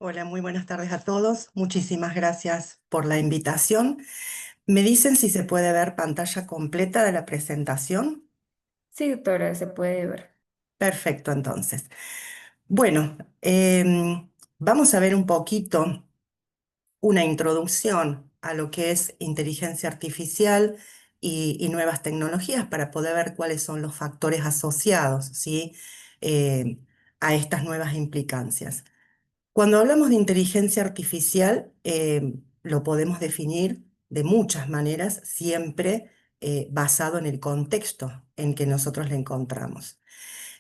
Hola, muy buenas tardes a todos. Muchísimas gracias por la invitación. ¿Me dicen si se puede ver pantalla completa de la presentación? Sí, doctora, se puede ver. Perfecto, entonces. Bueno, vamos a ver un poquito una introducción a lo que es inteligencia artificial y nuevas tecnologías para poder ver cuáles son los factores asociados, ¿sí? eh, a estas nuevas implicancias. Cuando hablamos de inteligencia artificial, lo podemos definir de muchas maneras, siempre basado en el contexto en que nosotros la encontramos.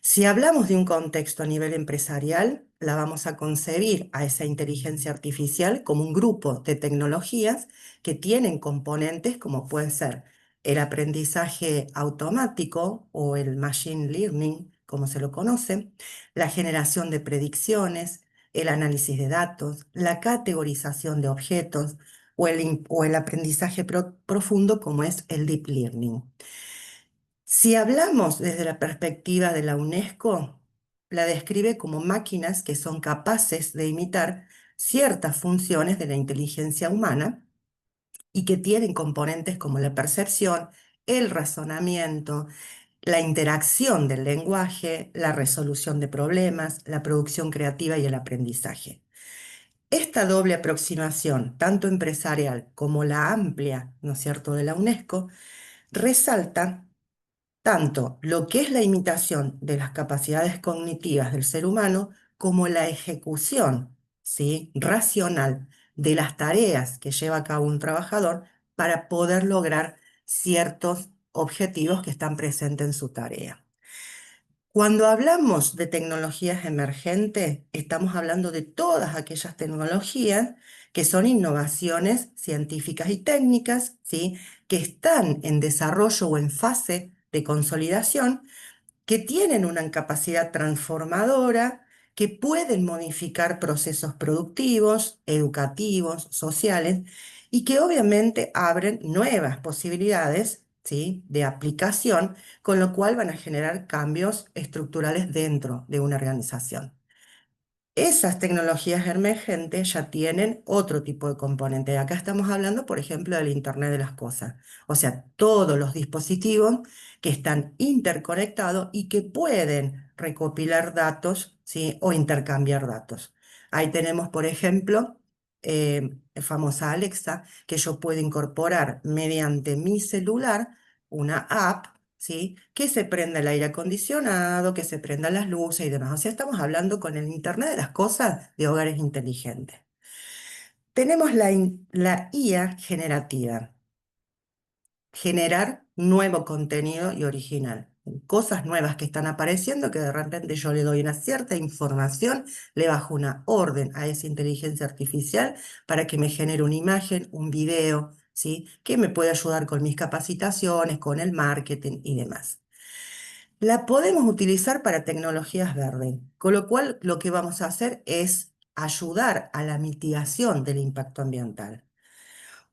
Si hablamos de un contexto a nivel empresarial, la vamos a concebir a esa inteligencia artificial como un grupo de tecnologías que tienen componentes como pueden ser el aprendizaje automático o el machine learning, como se lo conoce, la generación de predicciones, el análisis de datos, la categorización de objetos o el aprendizaje profundo como es el deep learning. Si hablamos desde la perspectiva de la UNESCO, la describe como máquinas que son capaces de imitar ciertas funciones de la inteligencia humana y que tienen componentes como la percepción, el razonamiento, la interacción del lenguaje, la resolución de problemas, la producción creativa y el aprendizaje. Esta doble aproximación, tanto empresarial como la amplia, ¿no es cierto?, de la UNESCO, resalta tanto lo que es la imitación de las capacidades cognitivas del ser humano como la ejecución, ¿sí?, racional de las tareas que lleva a cabo un trabajador para poder lograr ciertos objetivos que están presentes en su tarea. Cuando hablamos de tecnologías emergentes, estamos hablando de todas aquellas tecnologías que son innovaciones científicas y técnicas, ¿sí?, que están en desarrollo o en fase de consolidación, que tienen una capacidad transformadora, que pueden modificar procesos productivos, educativos, sociales, y que obviamente abren nuevas posibilidades, ¿sí?, de aplicación, con lo cual van a generar cambios estructurales dentro de una organización. Esas tecnologías emergentes ya tienen otro tipo de componente. Acá estamos hablando, por ejemplo, del Internet de las cosas. O sea, todos los dispositivos que están interconectados y que pueden recopilar datos, ¿sí?, o intercambiar datos. Ahí tenemos, por ejemplo, la famosa Alexa, que yo puedo incorporar mediante mi celular una app, ¿sí?, que se prenda el aire acondicionado, que se prendan las luces y demás. O sea, estamos hablando con el Internet de las cosas de hogares inteligentes. Tenemos la IA generativa, generar nuevo contenido y original. Cosas nuevas que están apareciendo que de repente yo le doy una cierta información, le bajo una orden a esa inteligencia artificial para que me genere una imagen, un video, ¿sí?, que me puede ayudar con mis capacitaciones, con el marketing y demás. La podemos utilizar para tecnologías verdes, con lo cual lo que vamos a hacer es ayudar a la mitigación del impacto ambiental.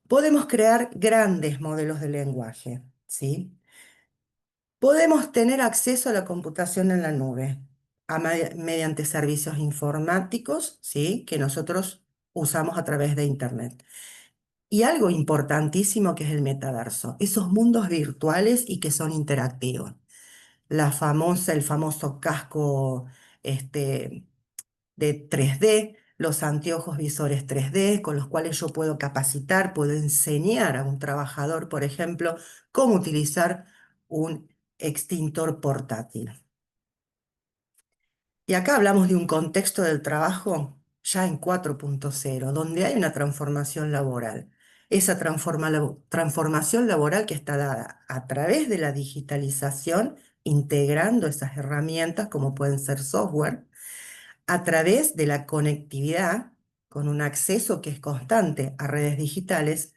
Podemos crear grandes modelos de lenguaje, ¿sí? Podemos tener acceso a la computación en la nube mediante servicios informáticos, ¿sí?, que nosotros usamos a través de Internet. Y algo importantísimo que es el metaverso, esos mundos virtuales y que son interactivos. El famoso casco este, de 3D, los anteojos visores 3D, con los cuales yo puedo capacitar, puedo enseñar a un trabajador, por ejemplo, cómo utilizar un extintor portátil. Y acá hablamos de un contexto del trabajo ya en 4.0, donde hay una transformación laboral. Esa transformación laboral que está dada a través de la digitalización, integrando esas herramientas como pueden ser software, a través de la conectividad, con un acceso que es constante a redes digitales,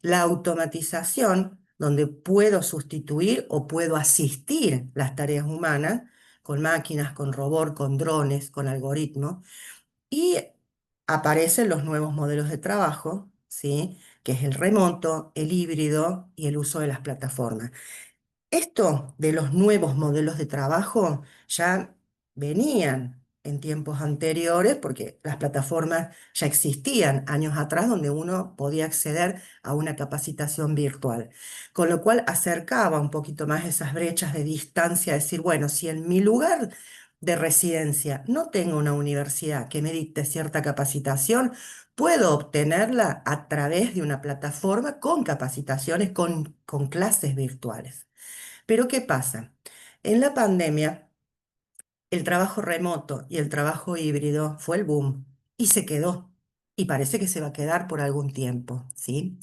la automatización, donde puedo sustituir o puedo asistir las tareas humanas con máquinas, con robots, con drones, con algoritmos, y aparecen los nuevos modelos de trabajo, ¿sí?, que es el remoto, el híbrido y el uso de las plataformas. Esto de los nuevos modelos de trabajo ya venían en tiempos anteriores, porque las plataformas ya existían años atrás donde uno podía acceder a una capacitación virtual, con lo cual acercaba un poquito más esas brechas de distancia, decir, bueno, si en mi lugar de residencia no tengo una universidad que me dicte cierta capacitación, puedo obtenerla a través de una plataforma con capacitaciones, con clases virtuales. Pero ¿qué pasa? En la pandemia, el trabajo remoto y el trabajo híbrido fue el boom y se quedó. Y parece que se va a quedar por algún tiempo, ¿sí?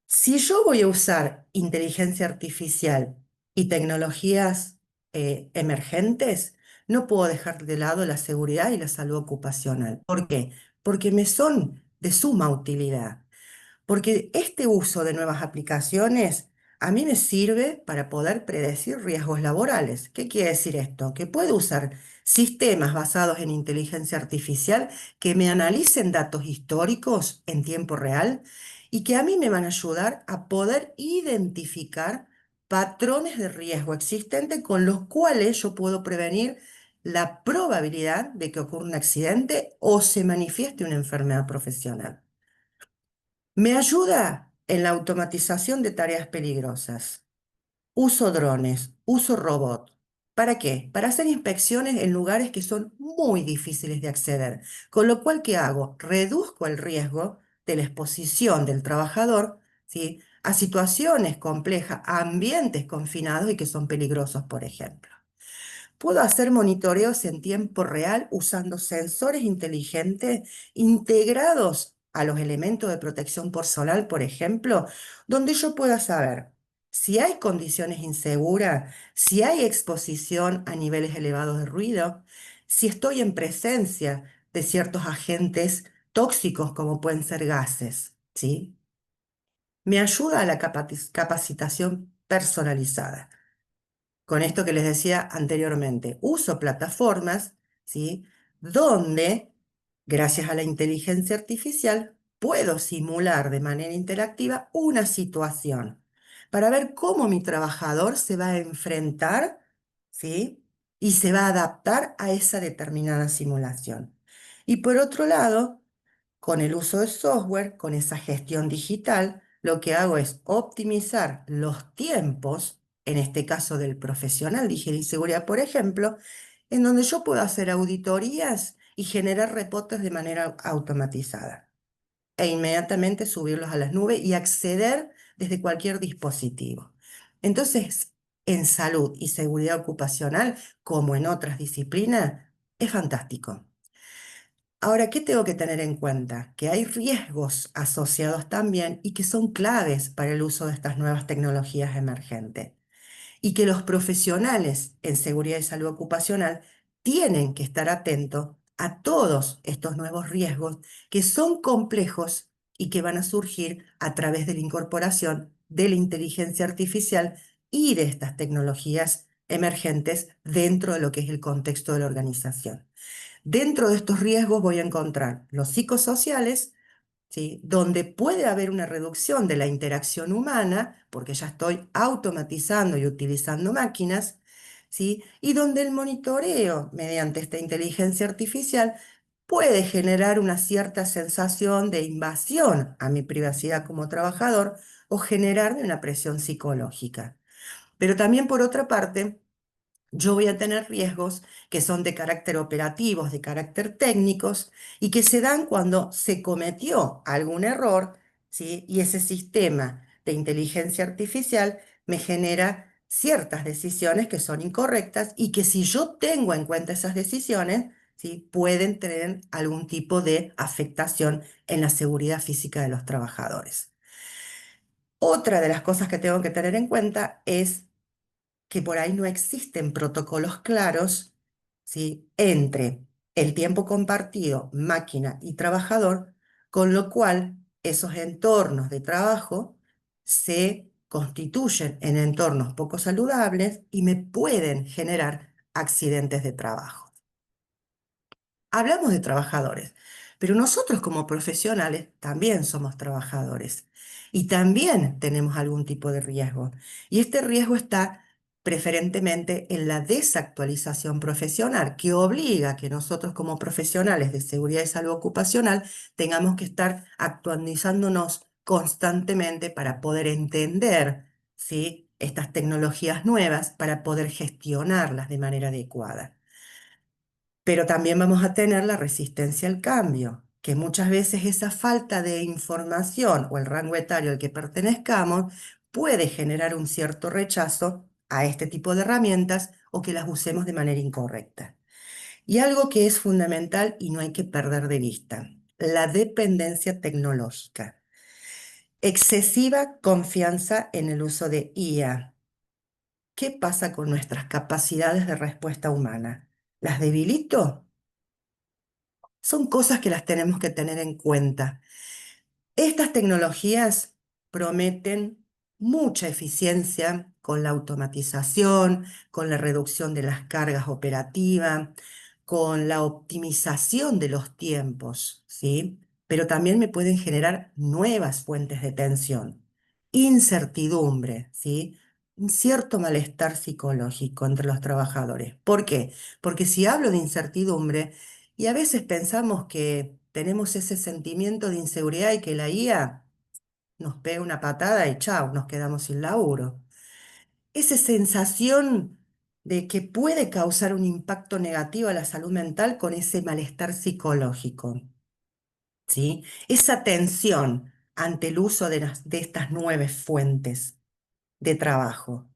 Si yo voy a usar inteligencia artificial y tecnologías emergentes, no puedo dejar de lado la seguridad y la salud ocupacional. ¿Por qué? Porque me son de suma utilidad. Porque este uso de nuevas aplicaciones a mí me sirve para poder predecir riesgos laborales. ¿Qué quiere decir esto? Que puedo usar sistemas basados en inteligencia artificial que me analicen datos históricos en tiempo real y que a mí me van a ayudar a poder identificar patrones de riesgo existentes con los cuales yo puedo prevenir la probabilidad de que ocurra un accidente o se manifieste una enfermedad profesional. Me ayuda en la automatización de tareas peligrosas. Uso drones, uso robot. ¿Para qué? Para hacer inspecciones en lugares que son muy difíciles de acceder. Con lo cual, ¿qué hago? Reduzco el riesgo de la exposición del trabajador, ¿sí?, a situaciones complejas, a ambientes confinados y que son peligrosos, por ejemplo. Puedo hacer monitoreos en tiempo real usando sensores inteligentes integrados a los elementos de protección personal, por ejemplo, donde yo pueda saber si hay condiciones inseguras, si hay exposición a niveles elevados de ruido, si estoy en presencia de ciertos agentes tóxicos como pueden ser gases, ¿sí? Me ayuda a la capacitación personalizada. Con esto que les decía anteriormente, uso plataformas, ¿sí?, donde, gracias a la inteligencia artificial, puedo simular de manera interactiva una situación para ver cómo mi trabajador se va a enfrentar, ¿sí?, y se va a adaptar a esa determinada simulación. Y por otro lado, con el uso de software, con esa gestión digital, lo que hago es optimizar los tiempos, en este caso del profesional de higiene y seguridad, por ejemplo, en donde yo puedo hacer auditorías y generar reportes de manera automatizada e inmediatamente subirlos a las nubes y acceder desde cualquier dispositivo. Entonces, en salud y seguridad ocupacional, como en otras disciplinas, es fantástico. Ahora, ¿qué tengo que tener en cuenta? Que hay riesgos asociados también y que son claves para el uso de estas nuevas tecnologías emergentes. Y que los profesionales en seguridad y salud ocupacional tienen que estar atentos a todos estos nuevos riesgos que son complejos y que van a surgir a través de la incorporación de la inteligencia artificial y de estas tecnologías emergentes dentro de lo que es el contexto de la organización. Dentro de estos riesgos voy a encontrar los psicosociales, ¿sí?, donde puede haber una reducción de la interacción humana, porque ya estoy automatizando y utilizando máquinas, ¿sí?, y donde el monitoreo mediante esta inteligencia artificial puede generar una cierta sensación de invasión a mi privacidad como trabajador o generarme una presión psicológica. Pero también, por otra parte, yo voy a tener riesgos que son de carácter operativos, de carácter técnicos, y que se dan cuando se cometió algún error, ¿sí?, y ese sistema de inteligencia artificial me genera ciertas decisiones que son incorrectas y que si yo tengo en cuenta esas decisiones, ¿sí?, pueden tener algún tipo de afectación en la seguridad física de los trabajadores. Otra de las cosas que tengo que tener en cuenta es que por ahí no existen protocolos claros, ¿sí?, entre el tiempo compartido, máquina y trabajador, con lo cual esos entornos de trabajo se constituyen en entornos poco saludables y me pueden generar accidentes de trabajo. Hablamos de trabajadores, pero nosotros como profesionales también somos trabajadores y también tenemos algún tipo de riesgo. Y este riesgo está preferentemente en la desactualización profesional, que obliga a que nosotros como profesionales de seguridad y salud ocupacional tengamos que estar actualizándonos constantemente para poder entender, ¿sí?, estas tecnologías nuevas, para poder gestionarlas de manera adecuada. Pero también vamos a tener la resistencia al cambio, que muchas veces esa falta de información o el rango etario al que pertenezcamos puede generar un cierto rechazo a este tipo de herramientas o que las usemos de manera incorrecta. Y algo que es fundamental y no hay que perder de vista, la dependencia tecnológica. Excesiva confianza en el uso de IA. ¿Qué pasa con nuestras capacidades de respuesta humana? ¿Las debilito? Son cosas que las tenemos que tener en cuenta. Estas tecnologías prometen mucha eficiencia con la automatización, con la reducción de las cargas operativas, con la optimización de los tiempos, ¿sí? Pero también me pueden generar nuevas fuentes de tensión, incertidumbre, ¿sí? Un cierto malestar psicológico entre los trabajadores. ¿Por qué? Porque si hablo de incertidumbre, y a veces pensamos que tenemos ese sentimiento de inseguridad y que la IA nos pega una patada y chao, nos quedamos sin laburo. Esa sensación de que puede causar un impacto negativo a la salud mental con ese malestar psicológico, ¿sí? Esa tensión ante el uso de estas nuevas fuentes de trabajo.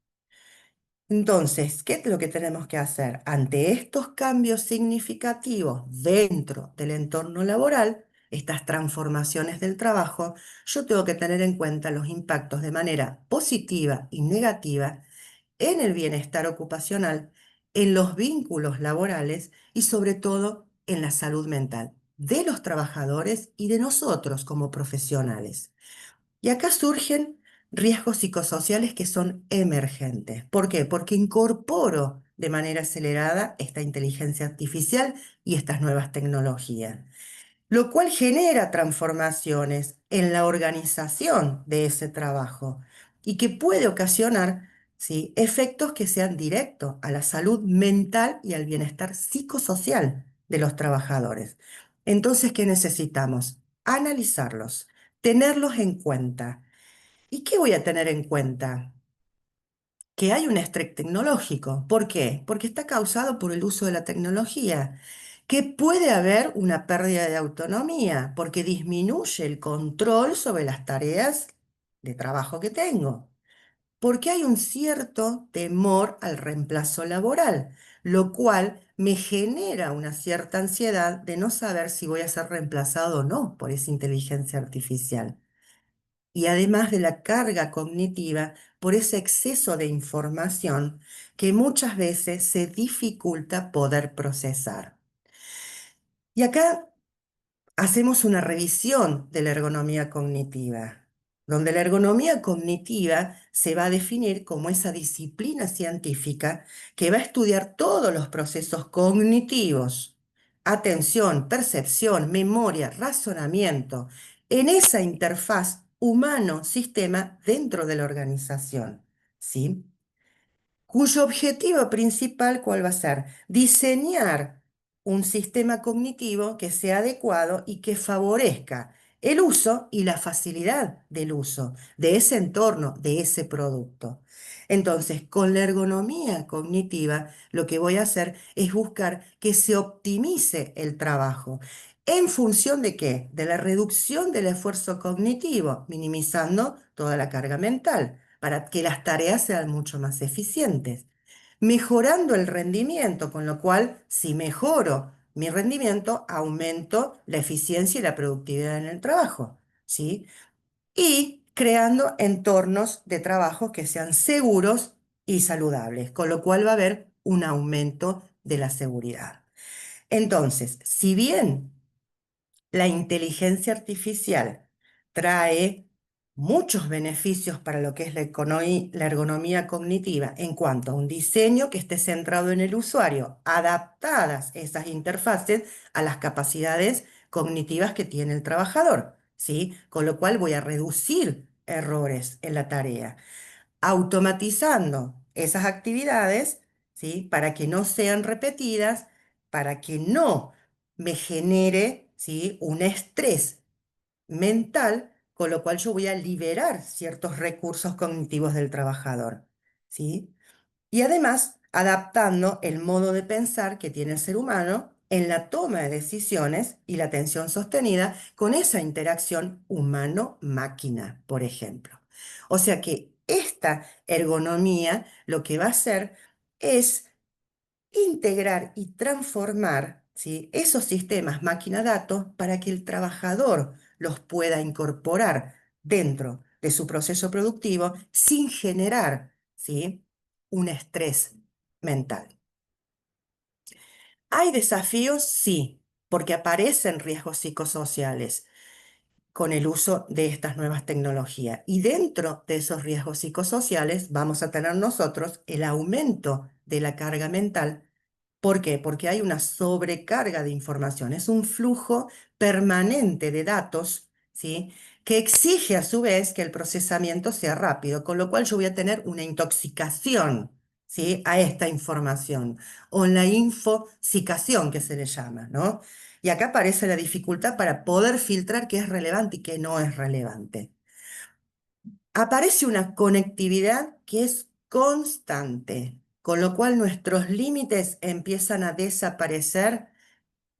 Entonces, ¿qué es lo que tenemos que hacer? Ante estos cambios significativos dentro del entorno laboral, estas transformaciones del trabajo, yo tengo que tener en cuenta los impactos de manera positiva y negativa en el bienestar ocupacional, en los vínculos laborales y sobre todo en la salud mental de los trabajadores y de nosotros como profesionales. Y acá surgen riesgos psicosociales que son emergentes. ¿Por qué? Porque incorporo de manera acelerada esta inteligencia artificial y estas nuevas tecnologías, lo cual genera transformaciones en la organización de ese trabajo y que puede ocasionar, ¿sí?, efectos que sean directos a la salud mental y al bienestar psicosocial de los trabajadores. Entonces, ¿qué necesitamos? Analizarlos, tenerlos en cuenta. ¿Y qué voy a tener en cuenta? Que hay un estrés tecnológico. ¿Por qué? Porque está causado por el uso de la tecnología, que puede haber una pérdida de autonomía, porque disminuye el control sobre las tareas de trabajo que tengo, porque hay un cierto temor al reemplazo laboral, lo cual me genera una cierta ansiedad de no saber si voy a ser reemplazado o no por esa inteligencia artificial, y además de la carga cognitiva por ese exceso de información que muchas veces se dificulta poder procesar. Y acá hacemos una revisión de la ergonomía cognitiva, donde la ergonomía cognitiva se va a definir como esa disciplina científica que va a estudiar todos los procesos cognitivos: atención, percepción, memoria, razonamiento, en esa interfaz humano-sistema dentro de la organización, ¿sí? Cuyo objetivo principal, ¿cuál va a ser? Diseñar un sistema cognitivo que sea adecuado y que favorezca el uso y la facilidad del uso de ese entorno, de ese producto. Entonces, con la ergonomía cognitiva, lo que voy a hacer es buscar que se optimice el trabajo. ¿En función de qué? De la reducción del esfuerzo cognitivo, minimizando toda la carga mental, para que las tareas sean mucho más eficientes, mejorando el rendimiento, con lo cual, si mejoro mi rendimiento, aumento la eficiencia y la productividad en el trabajo, ¿sí? Y creando entornos de trabajo que sean seguros y saludables, con lo cual va a haber un aumento de la seguridad. Entonces, si bien la inteligencia artificial trae muchos beneficios para lo que es la ergonomía cognitiva en cuanto a un diseño que esté centrado en el usuario, adaptadas esas interfaces a las capacidades cognitivas que tiene el trabajador, ¿sí? Con lo cual voy a reducir errores en la tarea, automatizando esas actividades, ¿sí? Para que no sean repetidas, para que no me genere, ¿sí? Un estrés mental, con lo cual yo voy a liberar ciertos recursos cognitivos del trabajador, ¿sí? Y además, adaptando el modo de pensar que tiene el ser humano en la toma de decisiones y la atención sostenida con esa interacción humano-máquina, por ejemplo. O sea que esta ergonomía lo que va a hacer es integrar y transformar, ¿sí? Esos sistemas máquina-datos para que el trabajador los pueda incorporar dentro de su proceso productivo sin generar, ¿sí? Un estrés mental. ¿Hay desafíos? Sí, porque aparecen riesgos psicosociales con el uso de estas nuevas tecnologías. Y dentro de esos riesgos psicosociales vamos a tener nosotros el aumento de la carga mental. ¿Por qué? Porque hay una sobrecarga de información, es un flujo permanente de datos, ¿sí? Que exige a su vez que el procesamiento sea rápido, con lo cual yo voy a tener una intoxicación, ¿sí? A esta información, o la infosicación que se le llama, ¿no? Y acá aparece la dificultad para poder filtrar qué es relevante y qué no es relevante. Aparece una conectividad que es constante, con lo cual nuestros límites empiezan a desaparecer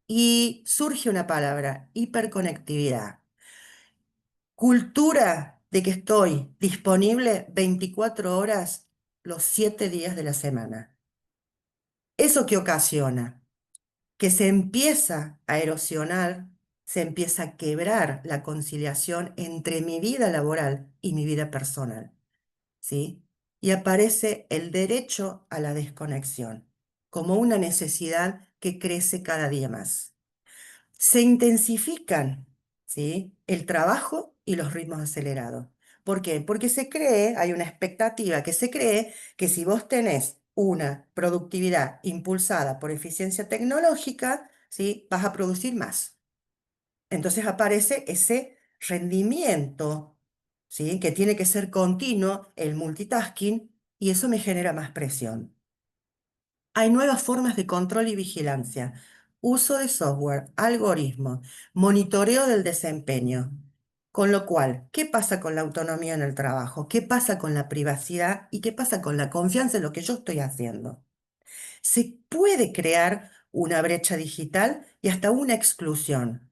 y surge una palabra, hiperconectividad. Cultura de que estoy disponible 24 horas los 7 días de la semana. ¿Eso qué ocasiona? Que se empieza a erosionar, se empieza a quebrar la conciliación entre mi vida laboral y mi vida personal, ¿sí? Y aparece el derecho a la desconexión como una necesidad que crece cada día más. Se intensifican, ¿sí? El trabajo y los ritmos acelerados. ¿Por qué? Porque se cree, hay una expectativa que se cree que si vos tenés una productividad impulsada por eficiencia tecnológica, ¿sí? Vas a producir más. Entonces aparece ese rendimiento, ¿sí? Que tiene que ser continuo, el multitasking, y eso me genera más presión. Hay nuevas formas de control y vigilancia, uso de software, algoritmos, monitoreo del desempeño. Con lo cual, ¿qué pasa con la autonomía en el trabajo? ¿Qué pasa con la privacidad? ¿Y qué pasa con la confianza en lo que yo estoy haciendo? Se puede crear una brecha digital y hasta una exclusión.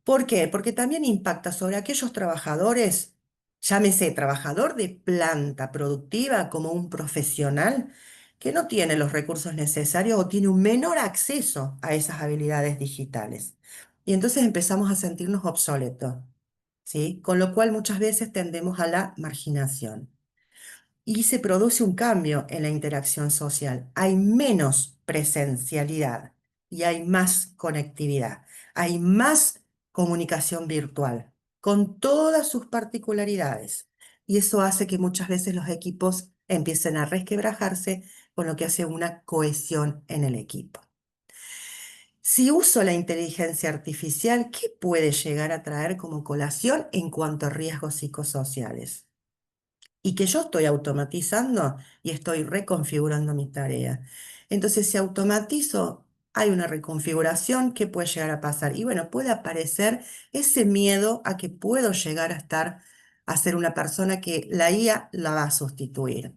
¿Por qué? Porque también impacta sobre aquellos trabajadores, llámese trabajador de planta productiva como un profesional que no tiene los recursos necesarios o tiene un menor acceso a esas habilidades digitales. Y entonces empezamos a sentirnos obsoletos, ¿sí? Con lo cual muchas veces tendemos a la marginación y se produce un cambio en la interacción social. Hay menos presencialidad y hay más conectividad. Hay más comunicación virtual con todas sus particularidades. Y eso hace que muchas veces los equipos empiecen a resquebrajarse, con lo que hace una cohesión en el equipo. Si uso la inteligencia artificial, ¿qué puede llegar a traer como colación en cuanto a riesgos psicosociales? Y que yo estoy automatizando y estoy reconfigurando mi tarea. Entonces, si automatizo, hay una reconfiguración que puede llegar a pasar. Y bueno, puede aparecer ese miedo a que puedo llegar a ser una persona que la IA la va a sustituir.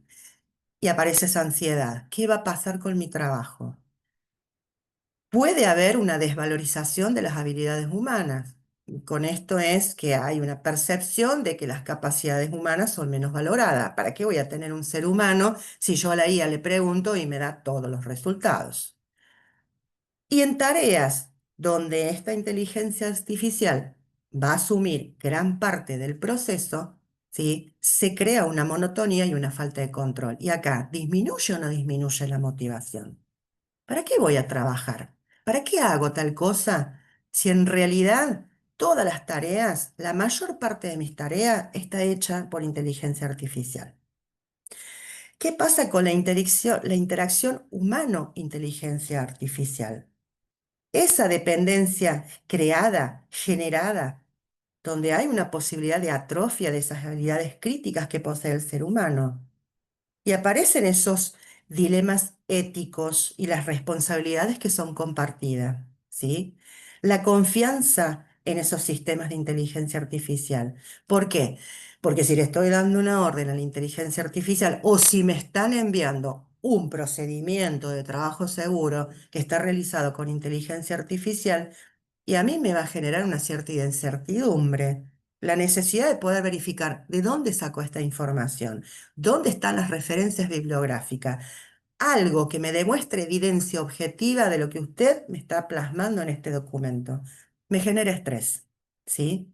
Y aparece esa ansiedad. ¿Qué va a pasar con mi trabajo? Puede haber una desvalorización de las habilidades humanas. Con esto es que hay una percepción de que las capacidades humanas son menos valoradas. ¿Para qué voy a tener un ser humano si yo a la IA le pregunto y me da todos los resultados? Y en tareas donde esta inteligencia artificial va a asumir gran parte del proceso, ¿sí? Se crea una monotonía y una falta de control. Y acá, ¿disminuye o no disminuye la motivación? ¿Para qué voy a trabajar? ¿Para qué hago tal cosa si en realidad todas las tareas, la mayor parte de mis tareas está hecha por inteligencia artificial? ¿Qué pasa con la interacción humano-inteligencia artificial? Esa dependencia creada, generada, donde hay una posibilidad de atrofia de esas habilidades críticas que posee el ser humano. Y aparecen esos dilemas éticos y las responsabilidades que son compartidas, ¿sí? La confianza en esos sistemas de inteligencia artificial. ¿Por qué? Porque si le estoy dando una orden a la inteligencia artificial o si me están enviando un procedimiento de trabajo seguro que está realizado con inteligencia artificial, y a mí me va a generar una cierta incertidumbre. La necesidad de poder verificar de dónde sacó esta información, dónde están las referencias bibliográficas, algo que me demuestre evidencia objetiva de lo que usted me está plasmando en este documento. Me genera estrés, ¿sí?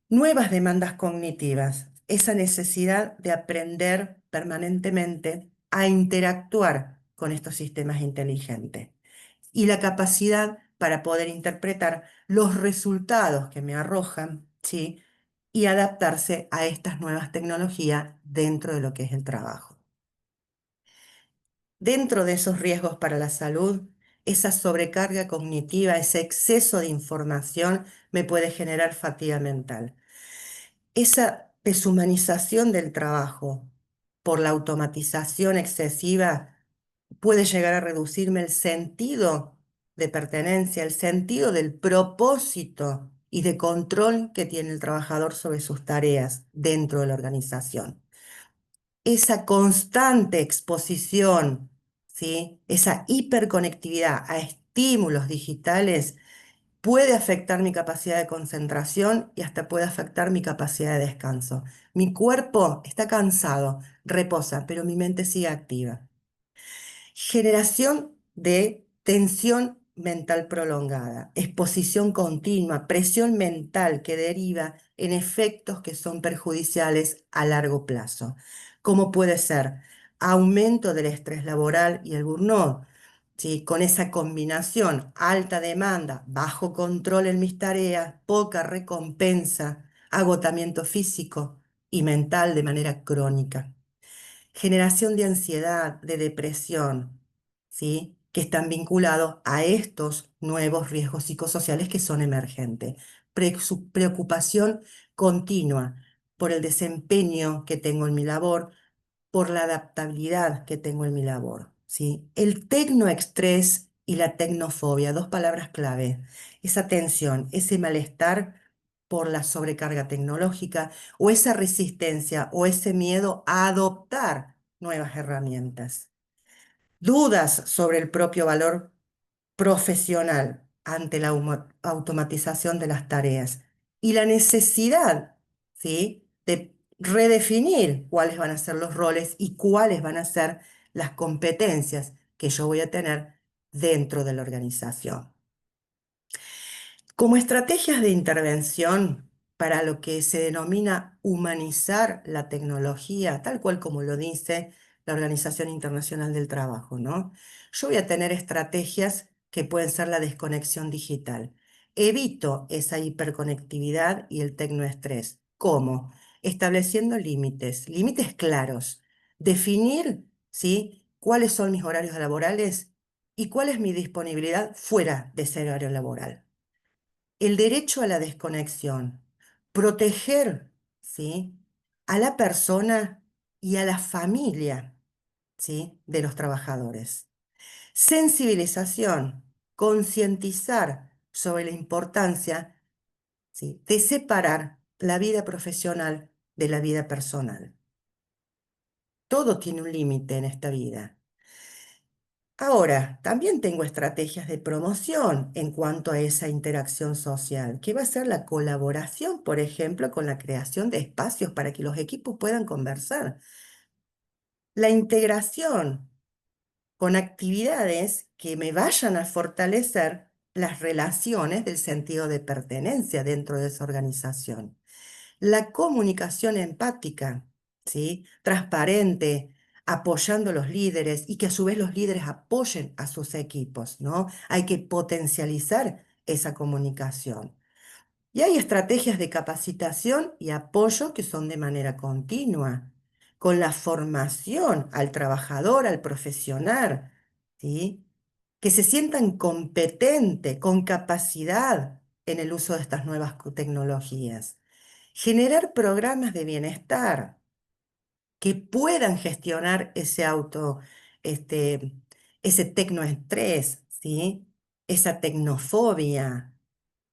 Nuevas demandas cognitivas, esa necesidad de aprender permanentemente a interactuar con estos sistemas inteligentes y la capacidad para poder interpretar los resultados que me arrojan, ¿sí? Y adaptarse a estas nuevas tecnologías dentro de lo que es el trabajo. Dentro de esos riesgos para la salud, esa sobrecarga cognitiva, ese exceso de información me puede generar fatiga mental. Esa deshumanización del trabajo por la automatización excesiva puede llegar a reducirme el sentido de pertenencia, el sentido del propósito y de control que tiene el trabajador sobre sus tareas dentro de la organización. Esa constante exposición, ¿sí? Esa hiperconectividad a estímulos digitales puede afectar mi capacidad de concentración y hasta puede afectar mi capacidad de descanso. Mi cuerpo está cansado, reposa, pero mi mente sigue activa. Generación de tensión mental prolongada, exposición continua, presión mental que deriva en efectos que son perjudiciales a largo plazo, como puede ser aumento del estrés laboral y el burnout. ¿Sí? Con esa combinación, alta demanda, bajo control en mis tareas, poca recompensa, agotamiento físico y mental de manera crónica, generación de ansiedad, de depresión, ¿sí? Que están vinculados a estos nuevos riesgos psicosociales que son emergentes. Preocupación continua por el desempeño que tengo en mi labor, por la adaptabilidad que tengo en mi labor, ¿sí? El tecnoestrés y la tecnofobia, dos palabras clave. Esa tensión, ese malestar por la sobrecarga tecnológica o esa resistencia o ese miedo a adoptar nuevas herramientas. Dudas sobre el propio valor profesional ante la automatización de las tareas y la necesidad, ¿sí? De redefinir cuáles van a ser los roles y cuáles van a ser las competencias que yo voy a tener dentro de la organización. Como estrategias de intervención para lo que se denomina humanizar la tecnología, tal cual como lo dice la Organización Internacional del Trabajo, ¿no? Yo voy a tener estrategias que pueden ser la desconexión digital. Evito esa hiperconectividad y el tecnoestrés. ¿Cómo? Estableciendo límites, límites claros. Definir, ¿sí? Cuáles son mis horarios laborales y cuál es mi disponibilidad fuera de ese horario laboral. El derecho a la desconexión, proteger, ¿sí? A la persona y a la familia, ¿sí? De los trabajadores. Sensibilización, concientizar sobre la importancia, ¿sí? De separar la vida profesional de la vida personal. Todo tiene un límite en esta vida. Ahora, también tengo estrategias de promoción en cuanto a esa interacción social, que va a ser la colaboración, por ejemplo, con la creación de espacios para que los equipos puedan conversar. La integración con actividades que me vayan a fortalecer las relaciones del sentido de pertenencia dentro de esa organización. La comunicación empática, ¿sí? Transparente, apoyando a los líderes y que a su vez los líderes apoyen a sus equipos, ¿no? Hay que potencializar esa comunicación. Y hay estrategias de capacitación y apoyo que son de manera continua, con la formación al trabajador, al profesional, ¿sí? Que se sientan competentes, con capacidad en el uso de estas nuevas tecnologías. Generar programas de bienestar, que puedan gestionar este, ese tecnoestrés, ¿sí? Esa tecnofobia,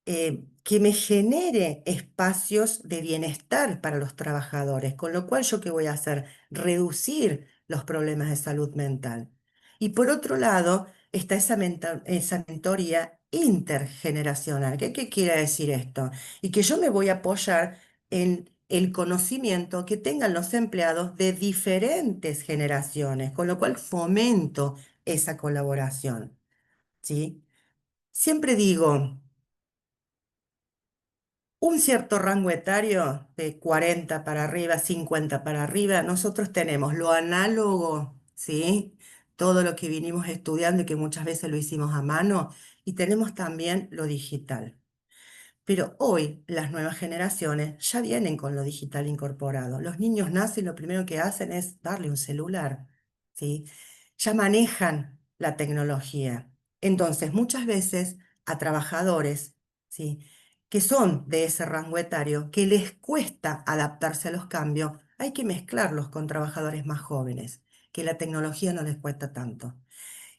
que me genere espacios de bienestar para los trabajadores, con lo cual yo qué voy a hacer, reducir los problemas de salud mental. Y por otro lado, está esa mentoría intergeneracional. ¿Qué quiere decir esto? Y que yo me voy a apoyar en el conocimiento que tengan los empleados de diferentes generaciones, con lo cual fomento esa colaboración, ¿sí? Siempre digo, un cierto rango etario de 40 para arriba, 50 para arriba, nosotros tenemos lo análogo, ¿sí? Todo lo que vinimos estudiando y que muchas veces lo hicimos a mano, y tenemos también lo digital. Pero hoy las nuevas generaciones ya vienen con lo digital incorporado. Los niños nacen y lo primero que hacen es darle un celular, ¿sí? Ya manejan la tecnología. Entonces, muchas veces a trabajadores, ¿sí? que son de ese rango etario, que les cuesta adaptarse a los cambios, hay que mezclarlos con trabajadores más jóvenes, que la tecnología no les cuesta tanto.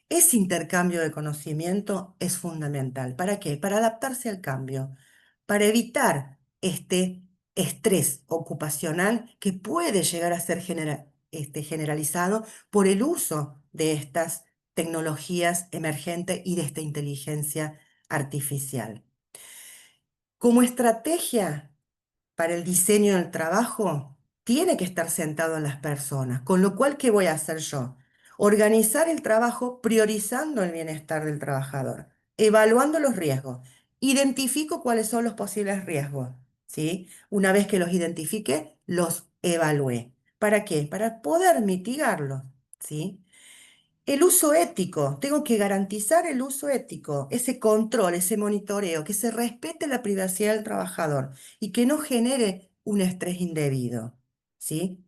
Ese intercambio de conocimiento es fundamental. ¿Para qué? Para adaptarse al cambio, para evitar este estrés ocupacional que puede llegar a ser generalizado por el uso de estas tecnologías emergentes y de esta inteligencia artificial. Como estrategia, para el diseño del trabajo tiene que estar sentado en las personas, con lo cual, ¿qué voy a hacer yo? Organizar el trabajo priorizando el bienestar del trabajador, evaluando los riesgos, identifico cuáles son los posibles riesgos, ¿sí? Una vez que los identifique, los evalué. ¿Para qué? Para poder mitigarlos, ¿sí? El uso ético, tengo que garantizar el uso ético, ese control, ese monitoreo, que se respete la privacidad del trabajador y que no genere un estrés indebido, ¿sí?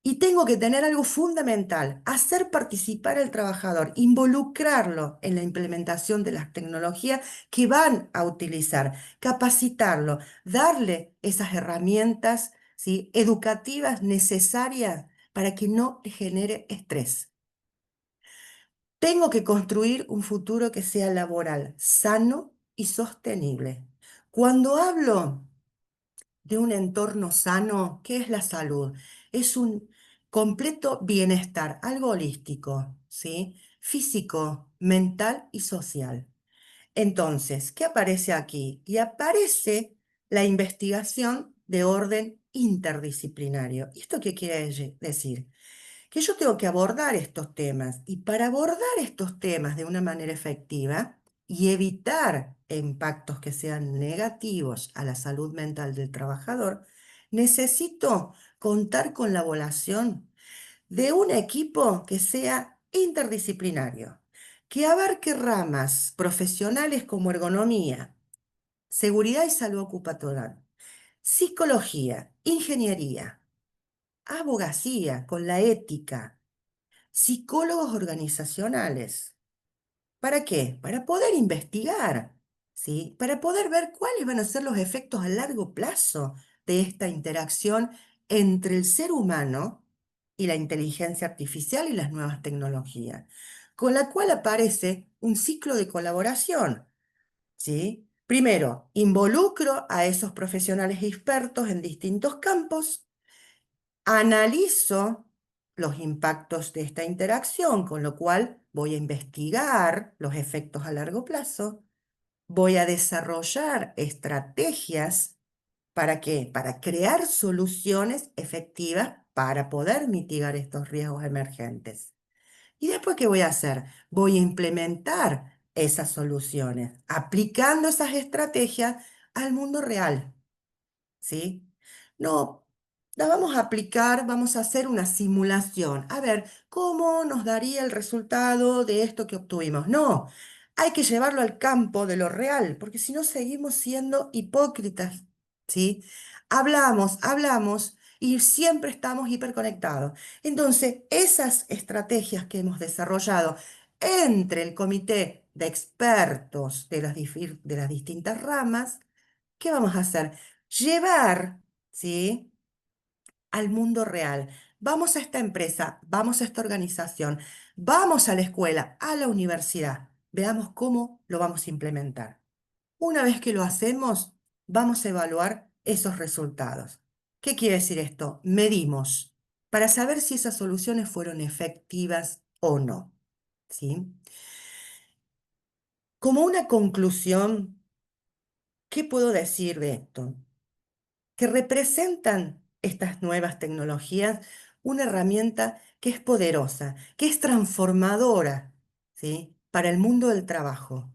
Y tengo que tener algo fundamental, hacer participar al trabajador, involucrarlo en la implementación de las tecnologías que van a utilizar, capacitarlo, darle esas herramientas, ¿sí? educativas necesarias para que no le genere estrés. Tengo que construir un futuro que sea laboral, sano y sostenible. Cuando hablo de un entorno sano, ¿qué es la salud? Es un completo bienestar, algo holístico, ¿sí? Físico, mental y social. Entonces, ¿qué aparece aquí? Y aparece la investigación de orden interdisciplinario. ¿Y esto qué quiere decir? Que yo tengo que abordar estos temas, y para abordar estos temas de una manera efectiva y evitar impactos que sean negativos a la salud mental del trabajador, necesito contar con la evaluación de un equipo que sea interdisciplinario, que abarque ramas profesionales como ergonomía, seguridad y salud ocupacional, psicología, ingeniería, abogacía con la ética, psicólogos organizacionales. ¿Para qué? Para poder investigar, ¿sí? Para poder ver cuáles van a ser los efectos a largo plazo de esta interacción entre el ser humano y la inteligencia artificial y las nuevas tecnologías, con la cual aparece un ciclo de colaboración, ¿sí? Primero, involucro a esos profesionales expertos en distintos campos. Analizo los impactos de esta interacción, con lo cual voy a investigar los efectos a largo plazo, voy a desarrollar estrategias. ¿Para qué? Para crear soluciones efectivas para poder mitigar estos riesgos emergentes. ¿Y después qué voy a hacer? Voy a implementar esas soluciones, aplicando esas estrategias al mundo real. ¿Sí? No, la vamos a aplicar, vamos a hacer una simulación. A ver, ¿cómo nos daría el resultado de esto que obtuvimos? No, hay que llevarlo al campo de lo real, porque si no seguimos siendo hipócritas, ¿sí? Hablamos y siempre estamos hiperconectados. Entonces, esas estrategias que hemos desarrollado entre el comité de expertos de las distintas ramas, ¿qué vamos a hacer? Llevar, ¿sí? al mundo real. vamos a esta empresa, vamos a esta organización, vamos a la escuela, a la universidad, veamos cómo lo vamos a implementar. Una vez que lo hacemos, vamos a evaluar esos resultados. ¿Qué quiere decir esto? Medimos para saber si esas soluciones fueron efectivas o no. ¿Sí? Como una conclusión, ¿qué puedo decir de esto? Que representan estas nuevas tecnologías una herramienta que es poderosa, que es transformadora, ¿sí? Para el mundo del trabajo.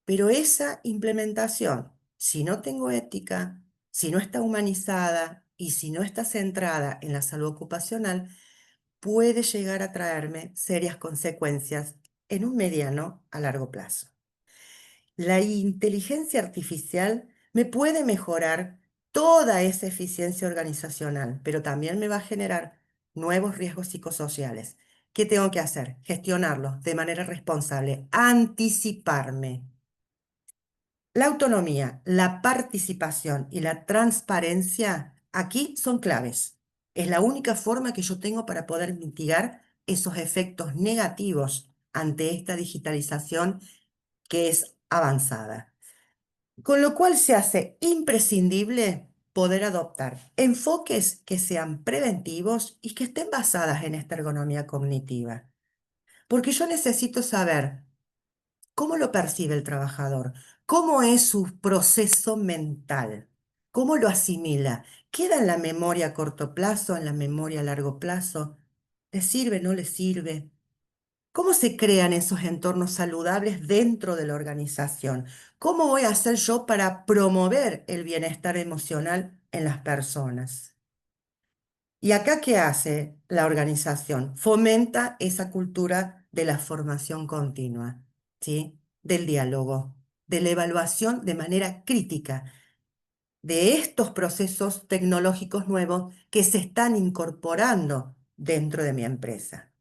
Pero esa implementación, si no tengo ética, si no está humanizada y si no está centrada en la salud ocupacional, puede llegar a traerme serias consecuencias en un mediano a largo plazo. La inteligencia artificial me puede mejorar toda esa eficiencia organizacional, pero también me va a generar nuevos riesgos psicosociales. ¿Qué tengo que hacer? Gestionarlos de manera responsable, anticiparme. La autonomía, la participación y la transparencia aquí son claves. Es la única forma que yo tengo para poder mitigar esos efectos negativos ante esta digitalización que es avanzada. Con lo cual se hace imprescindible poder adoptar enfoques que sean preventivos y que estén basadas en esta ergonomía cognitiva. Porque yo necesito saber cómo lo percibe el trabajador, cómo es su proceso mental, cómo lo asimila, queda en la memoria a corto plazo, en la memoria a largo plazo, le sirve, no le sirve. ¿Cómo se crean esos entornos saludables dentro de la organización? ¿Cómo voy a hacer yo para promover el bienestar emocional en las personas? ¿Y acá qué hace la organización? Fomenta esa cultura de la formación continua, ¿sí? Del diálogo, de la evaluación de manera crítica de estos procesos tecnológicos nuevos que se están incorporando dentro de mi empresa,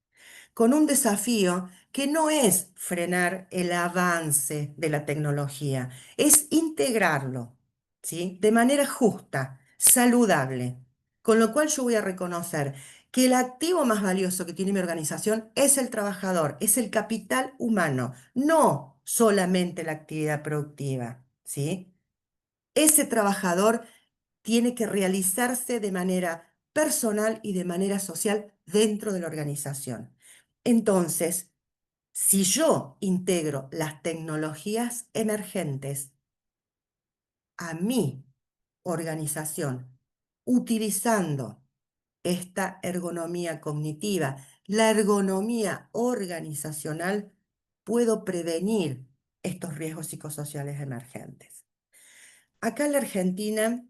con un desafío que no es frenar el avance de la tecnología, es integrarlo, ¿sí? De manera justa, saludable. Con lo cual yo voy a reconocer que el activo más valioso que tiene mi organización es el trabajador, es el capital humano, no solamente la actividad productiva, ¿sí? Ese trabajador tiene que realizarse de manera personal y de manera social dentro de la organización. Entonces, si yo integro las tecnologías emergentes a mi organización, utilizando esta ergonomía cognitiva, la ergonomía organizacional, puedo prevenir estos riesgos psicosociales emergentes. Acá en la Argentina,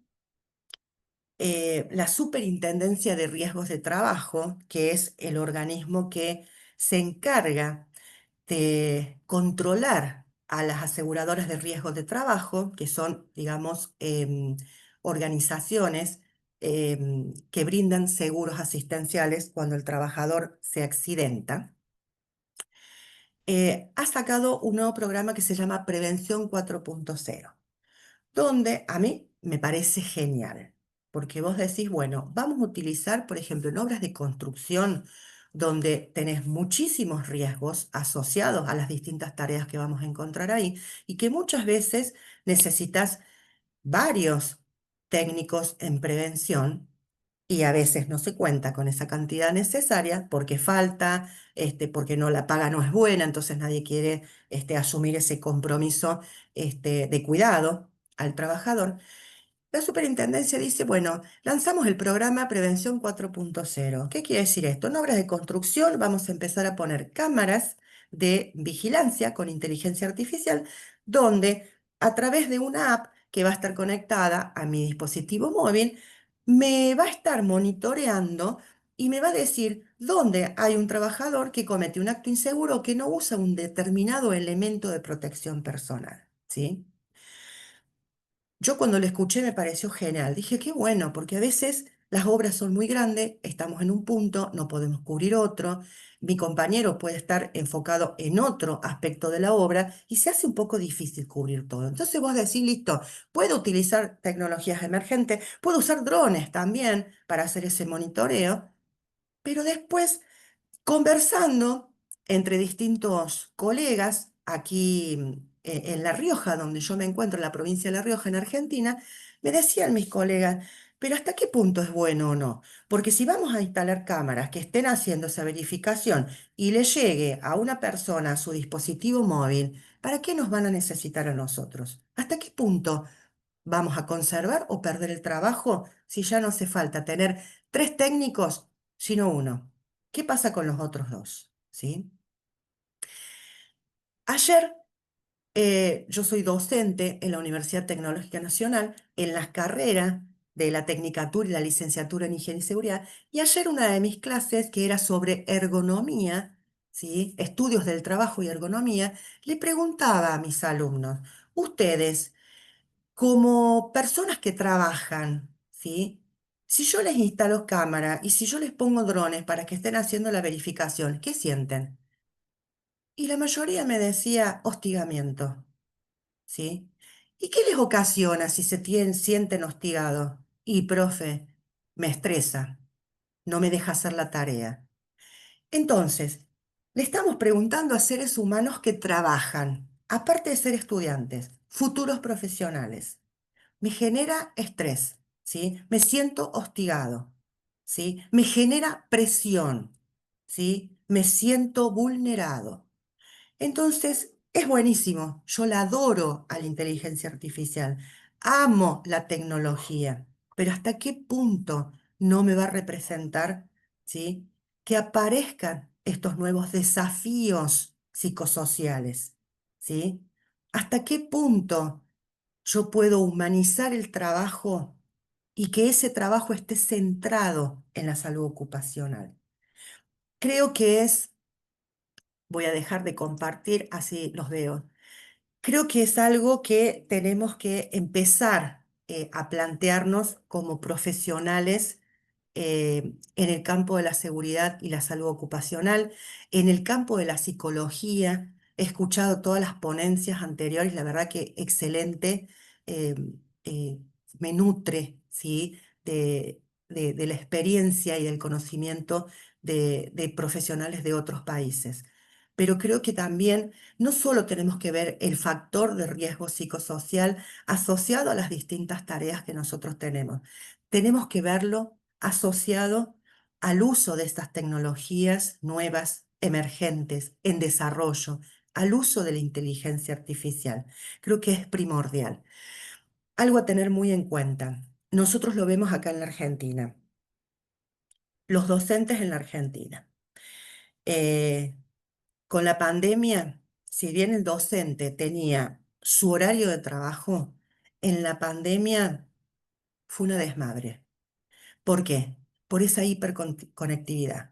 la Superintendencia de Riesgos de Trabajo, que es el organismo que se encarga de controlar a las aseguradoras de riesgos de trabajo, que son, digamos, organizaciones que brindan seguros asistenciales cuando el trabajador se accidenta, ha sacado un nuevo programa que se llama Prevención 4.0, donde a mí me parece genial, porque vos decís, bueno, vamos a utilizar, por ejemplo, en obras de construcción, donde tenés muchísimos riesgos asociados a las distintas tareas que vamos a encontrar ahí, y que muchas veces necesitas varios técnicos en prevención. Y a veces no se cuenta con esa cantidad necesaria porque falta, porque no la paga no es buena, entonces nadie quiere asumir ese compromiso de cuidado al trabajador. La superintendencia dice, bueno, lanzamos el programa Prevención 4.0. ¿Qué quiere decir esto? En obras de construcción vamos a empezar a poner cámaras de vigilancia con inteligencia artificial, donde a través de una app que va a estar conectada a mi dispositivo móvil, me va a estar monitoreando y me va a decir dónde hay un trabajador que comete un acto inseguro o que no usa un determinado elemento de protección personal, ¿sí? Yo cuando lo escuché me pareció genial. Dije, qué bueno, porque a veces las obras son muy grandes, estamos en un punto, no podemos cubrir otro, mi compañero puede estar enfocado en otro aspecto de la obra y se hace un poco difícil cubrir todo. Entonces vos decís, listo, puedo utilizar tecnologías emergentes, puedo usar drones también para hacer ese monitoreo Pero después, conversando entre distintos colegas aquí en La Rioja, donde yo me encuentro, en la provincia de La Rioja, en Argentina, me decían mis colegas, pero ¿hasta qué punto es bueno o no? Porque si vamos a instalar cámaras que estén haciendo esa verificación y le llegue a una persona a su dispositivo móvil, ¿para qué nos van a necesitar a nosotros? ¿Hasta qué punto vamos a conservar o perder el trabajo si ya no hace falta tener tres técnicos, sino uno? ¿Qué pasa con los otros dos? ¿Sí? Ayer yo soy docente en la Universidad Tecnológica Nacional en las carreras de la Tecnicatura y la Licenciatura en Higiene y Seguridad, y ayer una de mis clases, que era sobre ergonomía, ¿sí? Estudios del trabajo y ergonomía, le preguntaba a mis alumnos, ustedes, como personas que trabajan, ¿sí? Si yo les instalo cámara y si yo les pongo drones para que estén haciendo la verificación, ¿qué sienten? Y la mayoría me decía hostigamiento, ¿sí? ¿Y qué les ocasiona si sienten hostigados? Y, profe, me estresa, no me deja hacer la tarea. Entonces, le estamos preguntando a seres humanos que trabajan, aparte de ser estudiantes, futuros profesionales. Me genera estrés, ¿sí? Me siento hostigado, ¿sí? Me genera presión, ¿sí? Me siento vulnerado. Entonces, es buenísimo. Yo la adoro a la inteligencia artificial. Amo la tecnología, pero ¿hasta qué punto no me va a representar, ¿sí? Que aparezcan estos nuevos desafíos psicosociales, ¿sí? ¿Hasta qué punto yo puedo humanizar el trabajo y que ese trabajo esté centrado en la salud ocupacional? Creo que voy a dejar de compartir, así los veo. Creo que es algo que tenemos que empezar a plantearnos como profesionales en el campo de la seguridad y la salud ocupacional, en el campo de la psicología. He escuchado todas las ponencias anteriores, la verdad que excelente, eh, eh, me nutre, ¿sí? de la experiencia y del conocimiento de profesionales de otros países. Pero creo que también no solo tenemos que ver el factor de riesgo psicosocial asociado a las distintas tareas que nosotros tenemos que verlo asociado al uso de estas tecnologías nuevas, emergentes, en desarrollo, al uso de la inteligencia artificial. Creo que es primordial. Algo a tener muy en cuenta. Nosotros lo vemos acá en la Argentina, los docentes en la Argentina. Eh, Con la pandemia, si bien el docente tenía su horario de trabajo, en la pandemia fue una desmadre. ¿Por qué? Por esa hiperconectividad.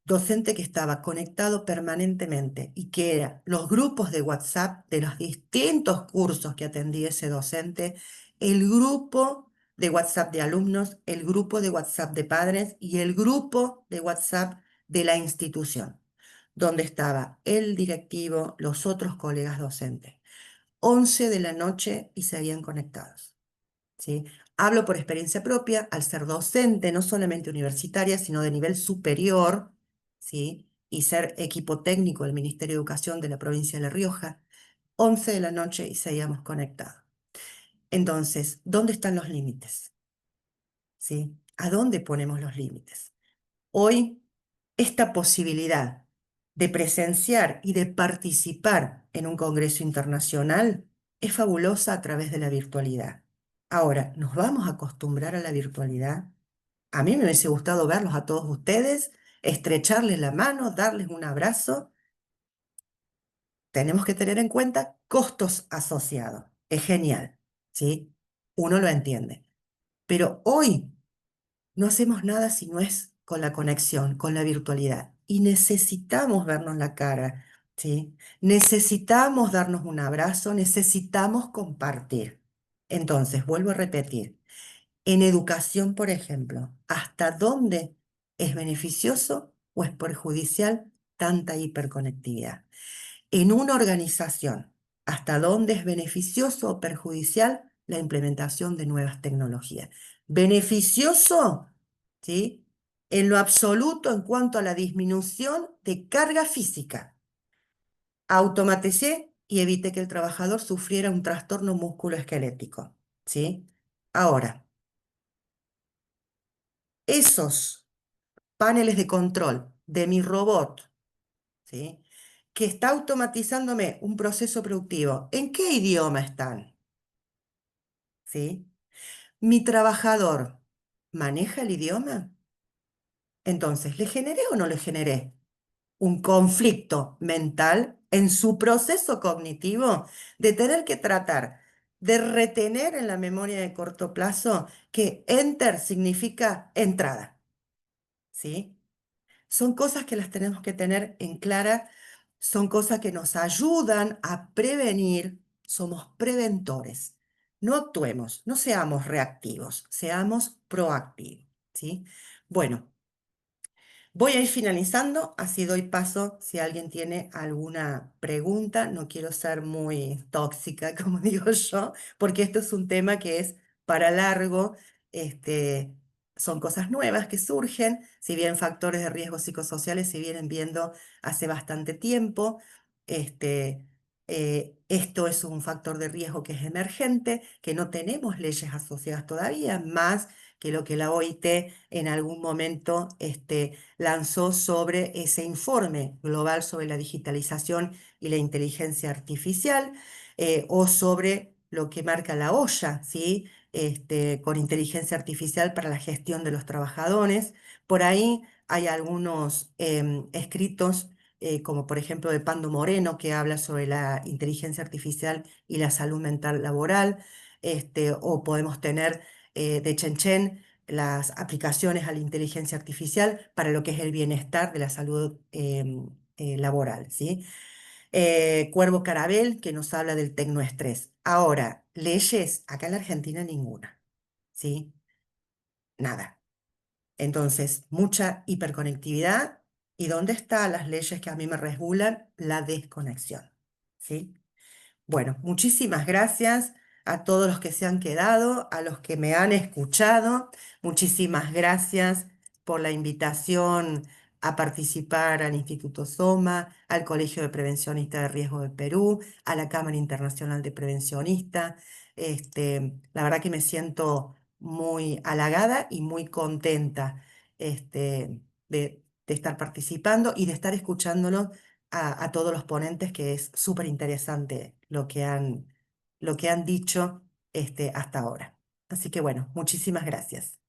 Docente que estaba conectado permanentemente y que eran los grupos de WhatsApp de los distintos cursos que atendía ese docente, el grupo de WhatsApp de alumnos, el grupo de WhatsApp de padres y el grupo de WhatsApp de la institución, donde estaba el directivo, los otros colegas docentes. 11 de la noche y seguían conectados. ¿Sí? Hablo por experiencia propia, al ser docente, no solamente universitaria, sino de nivel superior, ¿sí? Y ser equipo técnico del Ministerio de Educación de la provincia de La Rioja, 11 de la noche y seguíamos conectados. Entonces, ¿dónde están los límites? ¿Sí? ¿A dónde ponemos los límites? Hoy, esta posibilidad de presenciar y de participar en un congreso internacional es fabulosa a través de la virtualidad. Ahora, ¿nos vamos a acostumbrar a la virtualidad? A mí me hubiese gustado verlos a todos ustedes, estrecharles la mano, darles un abrazo. Tenemos que tener en cuenta costos asociados. Es genial, ¿sí? Uno lo entiende. Pero hoy no hacemos nada si no es con la conexión, con la virtualidad. Y necesitamos vernos la cara, ¿sí? Necesitamos darnos un abrazo, necesitamos compartir. Entonces, vuelvo a repetir, en educación, por ejemplo, ¿hasta dónde es beneficioso o es perjudicial tanta hiperconectividad? En una organización, ¿hasta dónde es beneficioso o perjudicial la implementación de nuevas tecnologías? Beneficioso, ¿sí? en lo absoluto en cuanto a la disminución de carga física. Automaticé y evité que el trabajador sufriera un trastorno musculoesquelético, ¿sí? Ahora, esos paneles de control de mi robot, ¿sí? Que está automatizándome un proceso productivo, ¿en qué idioma están? ¿Sí? ¿Mi trabajador maneja el idioma? Entonces, ¿le generé o no le generé un conflicto mental en su proceso cognitivo de tener que tratar de retener en la memoria de corto plazo que enter significa entrada? ¿Sí? Son cosas que las tenemos que tener en clara, son cosas que nos ayudan a prevenir, somos preventores. No actuemos, no seamos reactivos, seamos proactivos, ¿sí? Bueno, voy a ir finalizando, así doy paso si alguien tiene alguna pregunta. No quiero ser muy tóxica, como digo yo, porque esto es un tema que es para largo. Este, son cosas nuevas que surgen, si bien factores de riesgo psicosociales se vienen viendo hace bastante tiempo. Este, esto es un factor de riesgo que es emergente, que no tenemos leyes asociadas todavía, más que lo que la OIT en algún momento lanzó sobre ese informe global sobre la digitalización y la inteligencia artificial, o sobre lo que marca la OSHA, ¿sí? Con inteligencia artificial para la gestión de los trabajadores. Por ahí hay algunos escritos, como por ejemplo de Pando Moreno, que habla sobre la inteligencia artificial y la salud mental laboral, o podemos tener de Chen Chen las aplicaciones a la inteligencia artificial para lo que es el bienestar de la salud laboral, ¿sí? Cuervo Carabel, que nos habla del tecnoestrés. Ahora, leyes, acá en la Argentina ninguna, ¿sí? Nada. Entonces, mucha hiperconectividad. ¿Y dónde están las leyes que a mí me regulan? La desconexión, ¿sí? Bueno, muchísimas gracias a todos los que se han quedado, a los que me han escuchado. Muchísimas gracias por la invitación a participar al Instituto SOMA, al Colegio de Prevencionistas de Riesgo de Perú, a la Cámara Internacional de Prevencionistas. La verdad que me siento muy halagada y muy contenta de estar participando y de estar escuchándolos a todos los ponentes, que es súper interesante lo que han dicho hasta ahora. Así que bueno, muchísimas gracias.